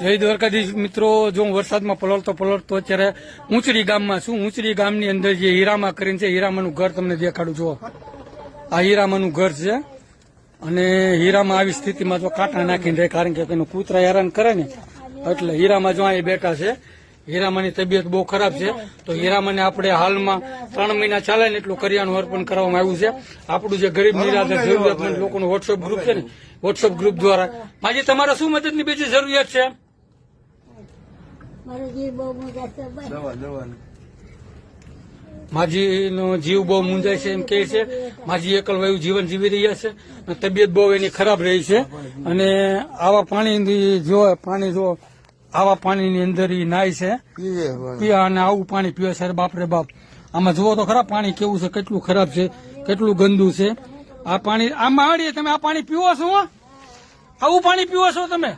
જય દ્વારકાધીશ મિત્રો, જો હું વરસાદમાં પલળતો અત્યારે ઊંચડી ગામમાં છું. ઊંચડી ગામની અંદર જે હીરામા કરીને છે, હીરામાનું ઘર તમને દેખાડું. જો આ હીરામાનું ઘર છે અને હીરામાં આવી સ્થિતિમાં જો કાંટા નાખીને રહે, કારણ કે એનું કૂતરા હેરાન કરે ને એટલે હીરામાં જો અહીં બેઠા છે. હીરામાની તબિયત બહુ ખરાબ છે, તો હીરામાને આપણે હાલમાં 3 મહિના ચાલે ને એટલું કરિયાણું અર્પણ કરવામાં આવ્યું છે. આપણું જે ગરીબ નિરાધાર જરૂરિયાતમંદ લોકોનું વોટ્સઅપ ગ્રુપ છે ને, વોટ્સઅપ ગ્રુપ દ્વારા. માજી, તમારે શું મદદની બીજી જરૂરિયાત છે? માજીનો જીવ બહુ મૂંઝાય છે એમ કે છે. માજી એકલવાયું જીવન જીવી રહ્યા છે, તબિયત બહુ એની ખરાબ રહી છે. અને આવા પાણી જો આવા પાણીની અંદર ઈ નાય છે, પીવા અને આવું પાણી પીવે છે. બાપરે બાપ, આમાં જુઓ તો ખરા પાણી કેવું છે, કેટલું ખરાબ છે, કેટલું ગંદુ છે આ પાણી. આમાં આડીએ તમે આ પાણી પીવો છો? આવું પાણી પીવો છો તમે?